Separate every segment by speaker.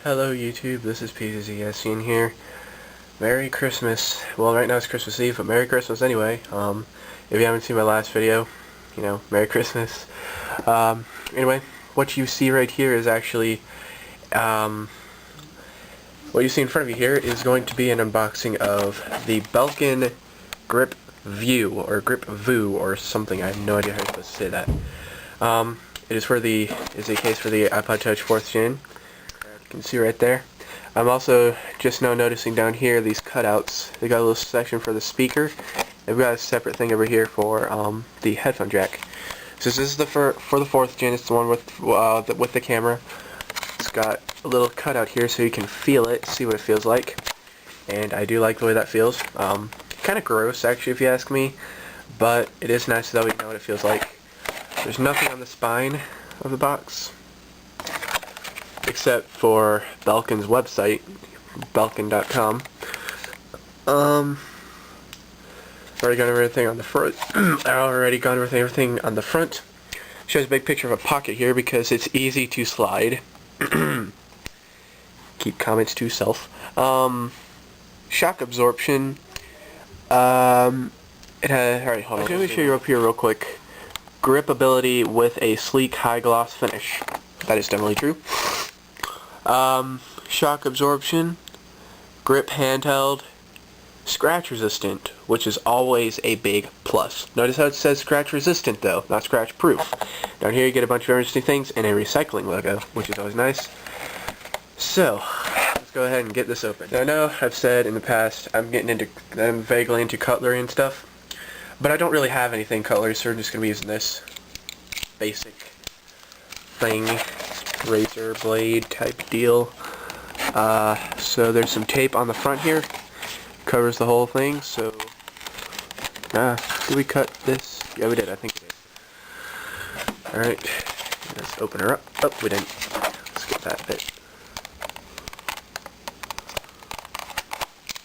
Speaker 1: Hello YouTube, this is Pizzscn here. Merry Christmas. Well, right now it's Christmas Eve, but Merry Christmas anyway. If you haven't seen my last video, Merry Christmas. Anyway, what you see right here is actually, what you see in front of you here is going to be an unboxing of the Belkin Grip Vue, or Grip Vue, or something. I have no idea how you're supposed to say that. It is a case for the iPod Touch 4th Gen. You can see right there. I'm also just now noticing down here these cutouts. They got a little section for the speaker. They've got a separate thing over here for the headphone jack. So this is for the 4th Gen. It's the one with the camera. It's got a little cutout here so you can feel it, see what it feels like. And I do like the way that feels. Kind of gross actually, if you ask me, but it is nice though. You know what it feels like. There's nothing on the spine of the box, except for Belkin's website, Belkin.com. Already got everything on the front. Everything on the front. Shows a big picture of a pocket here because it's easy to slide. Keep comments to self. Shock absorption. It has. Alright, hold on. Let me show you up here real quick. Grip ability with a sleek high gloss finish. That is definitely true. Shock absorption, grip handheld, scratch resistant, which is always a big plus. Notice how it says scratch resistant though, not scratch proof. Down here you get a bunch of interesting things and a recycling logo, which is always nice. So, let's go ahead and get this open. Now I know I've said in the past I'm vaguely into cutlery and stuff, but I don't really have anything cutlery, so we're just going to be using this basic thing. Razor blade type deal. So there's some tape on the front here, covers the whole thing. So did we cut this? Yeah, we did. I think we did. Alright, let's open her up. Oh, we didn't. Let's get that bit.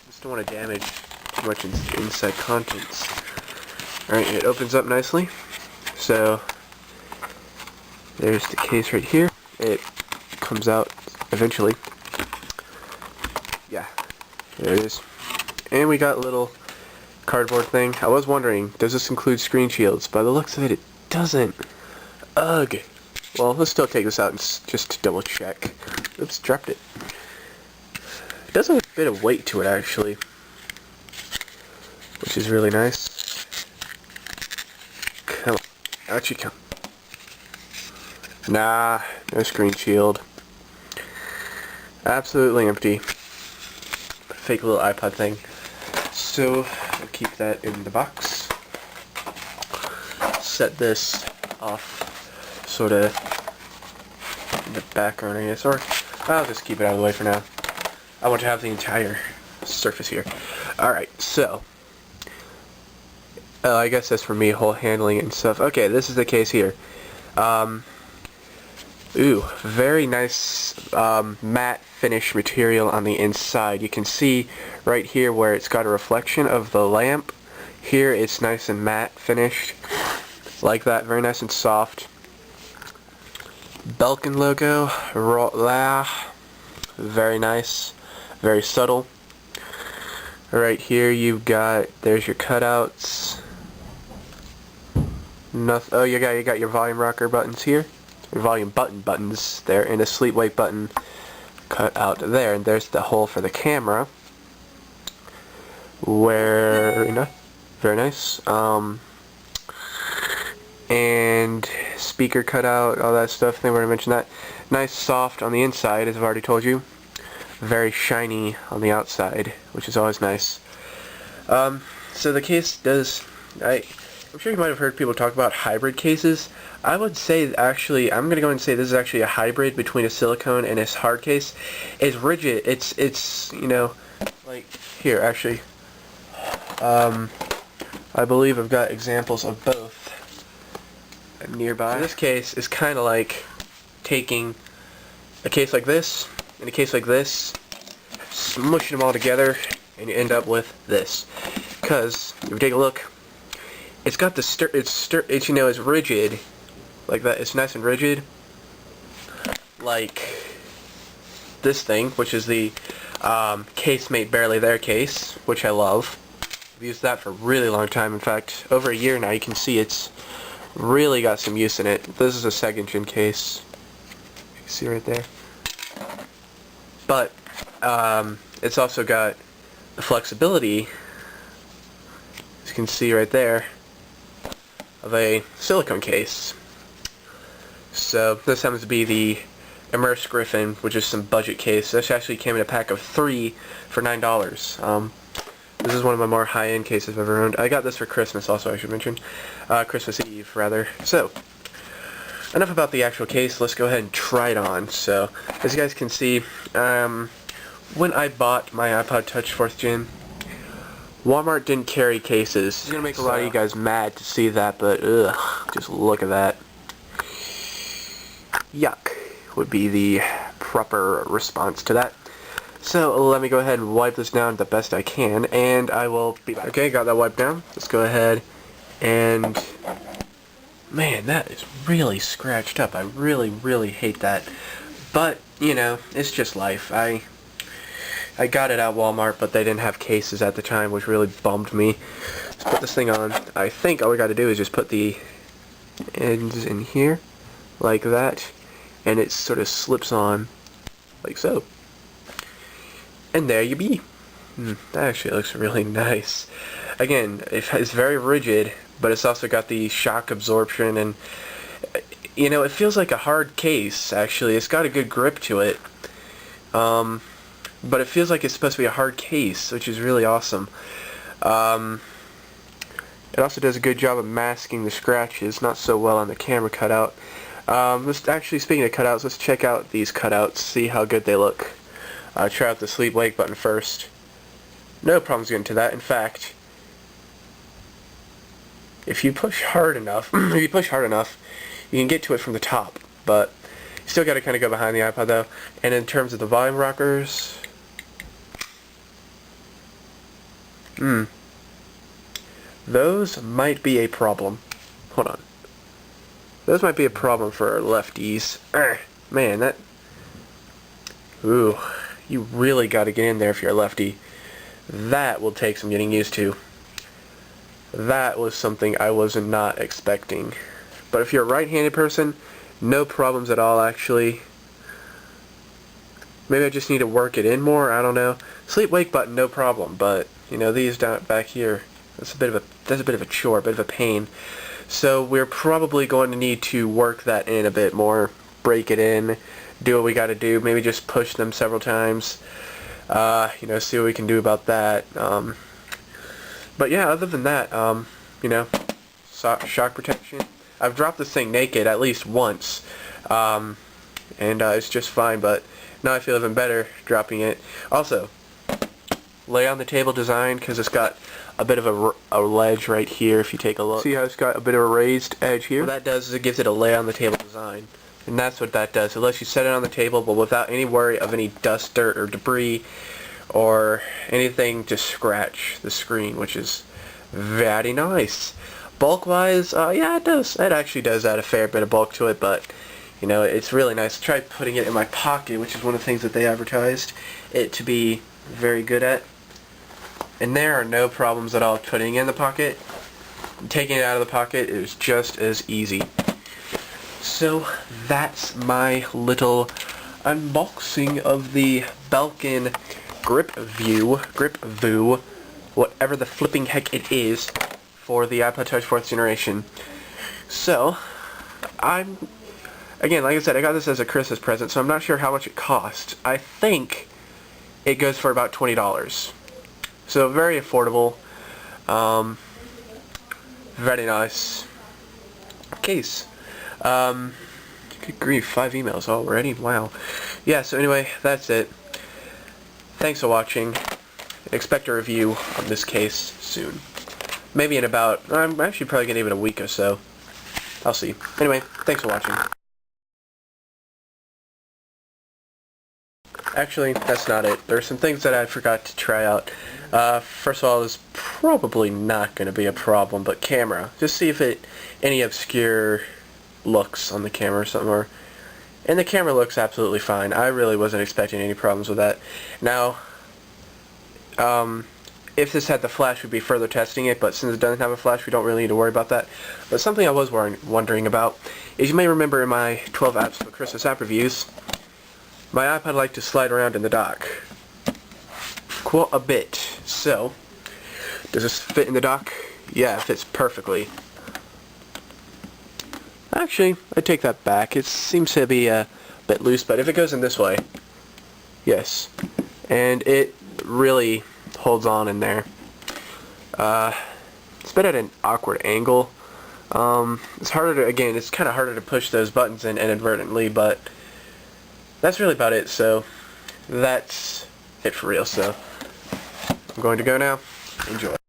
Speaker 1: Just don't want to damage too much inside contents. Alright, it opens up nicely. So there's the case right here. It comes out eventually. Yeah, there it is. And we got a little cardboard thing. I was wondering, does this include screen shields? By the looks of it, it doesn't. Ugh. Well, let's still take this out and just double check. Oops, dropped it. It does have a bit of weight to it actually, which is really nice. Come on, out you come. Nah, no screen shield. Absolutely empty. Fake little iPod thing. So, I'll keep that in the box. Set this off sort of in the background, I guess. Or, I'll just keep it out of the way for now. I want to have the entire surface here. Alright, so. I guess that's for me, whole handling and stuff. Okay, this is the case here. Ooh, very nice matte finish material on the inside. You can see right here where it's got a reflection of the lamp. Here it's nice and matte finished. Like that, very nice and soft. Belkin logo, very nice, very subtle. Right here you've got, there's your cutouts. Oh, you got your volume rocker buttons here. Your volume buttons there, and a sleep wake button cut out there, and there's the hole for the camera. Very nice. And speaker cutout, all that stuff. They were to mention that. Nice, soft on the inside, as I've already told you. Very shiny on the outside, which is always nice. So the case does. I'm sure you might have heard people talk about hybrid cases. I would say, actually, I'm going to go and say this is actually a hybrid between a silicone and a hard case. It's rigid. It's like, here, actually. I believe I've got examples of both nearby. So this case is kind of like taking a case like this and a case like this, smushing them all together, and you end up with this. Because, if you take a look, it's got the it's rigid, like that. It's nice and rigid, like this thing, which is the Casemate Barely There case, which I love. I've used that for a really long time. In fact, over a year now. You can see it's really got some use in it. This is a 2nd gen case. You can see right there. But it's also got the flexibility, as you can see right there, of a silicone case. So this happens to be the Immerse Griffin, which is some budget case. This actually came in a pack of 3 for $9. This is one of my more high-end cases I've ever owned. I got this for Christmas also, I should mention. Christmas Eve, rather. So, enough about the actual case. Let's go ahead and try it on. So, as you guys can see, when I bought my iPod Touch 4th Gen, Walmart didn't carry cases. It's going to make a lot of you guys mad to see that, but ugh, just look at that. Yuck would be the proper response to that. So let me go ahead and wipe this down the best I can, and I will be back. Okay, got that wiped down. Let's go ahead and... Man, that is really scratched up. I really, really hate that. But, you know, it's just life. I got it at Walmart, but they didn't have cases at the time, which really bummed me. Let's put this thing on. I think all we got to do is just put the ends in here, like that, and it sort of slips on, like so. And there you be. That actually looks really nice. Again, it's very rigid, but it's also got the shock absorption, and you know, it feels like a hard case. Actually, it's got a good grip to it. But it feels like it's supposed to be a hard case, which is really awesome. It also does a good job of masking the scratches, not so well on the camera cutout. Actually, speaking of cutouts, let's check out these cutouts, see how good they look. Try out the sleep wake button first. No problems getting to that. In fact, if you push hard enough, you can get to it from the top, but you still got to kind of go behind the iPod though. And in terms of the volume rockers, those might be a problem. Hold on. Those might be a problem for lefties. Man, that... Ooh, you really got to get in there if you're a lefty. That will take some getting used to. That was something I was not expecting. But if you're a right-handed person, no problems at all, actually. Maybe I just need to work it in more, I don't know. Sleep wake button, no problem, but you know, these down back here, that's a bit of a chore, a bit of a pain. So we're probably going to need to work that in a bit more, break it in, do what we got to do, maybe just push them several times. You know, see what we can do about that. But yeah, other than that, you know, shock protection. I've dropped this thing naked at least once, and it's just fine, but now I feel even better dropping it. Also, lay on the table design, because it's got a bit of a ledge right here, if you take a look. See how it's got a bit of a raised edge here? What that does is it gives it a lay on the table design. And that's what that does. It lets you set it on the table, but without any worry of any dust, dirt, or debris, or anything to scratch the screen, which is very nice. Bulk-wise, yeah, it does. It actually does add a fair bit of bulk to it, but, you know, it's really nice. I tried putting it in my pocket, which is one of the things that they advertised it to be very good at. And there are no problems at all putting it in the pocket. Taking it out of the pocket is just as easy. So that's my little unboxing of the Belkin Grip Vue, whatever the flipping heck it is, for the iPod Touch 4th generation. So, again, like I said, I got this as a Christmas present, so I'm not sure how much it cost. I think it goes for about $20. So very affordable, very nice case. Good grief, 5 emails already, wow. Yeah, so anyway, that's it. Thanks for watching. Expect a review on this case soon. Maybe in about, I'm actually probably going to give it a week or so. I'll see. Anyway, thanks for watching. Actually, that's not it. There are some things that I forgot to try out. First of all, it's probably not going to be a problem, but camera. Just see if any obscure looks on the camera or something, or And the camera looks absolutely fine. I really wasn't expecting any problems with that. Now, if this had the flash, we'd be further testing it, but since it doesn't have a flash, we don't really need to worry about that. But something I was wondering about is, you may remember in my 12 apps for Christmas app reviews, my iPod liked to slide around in the dock quite a bit. So, does this fit in the dock? Yeah, it fits perfectly. Actually, I take that back. It seems to be a bit loose, but if it goes in this way, yes. And it really holds on in there. It's a bit at an awkward angle. It's harder to, again, it's kind of harder to push those buttons in inadvertently, but that's really about it. So that's it for real. So I'm going to go now. Enjoy.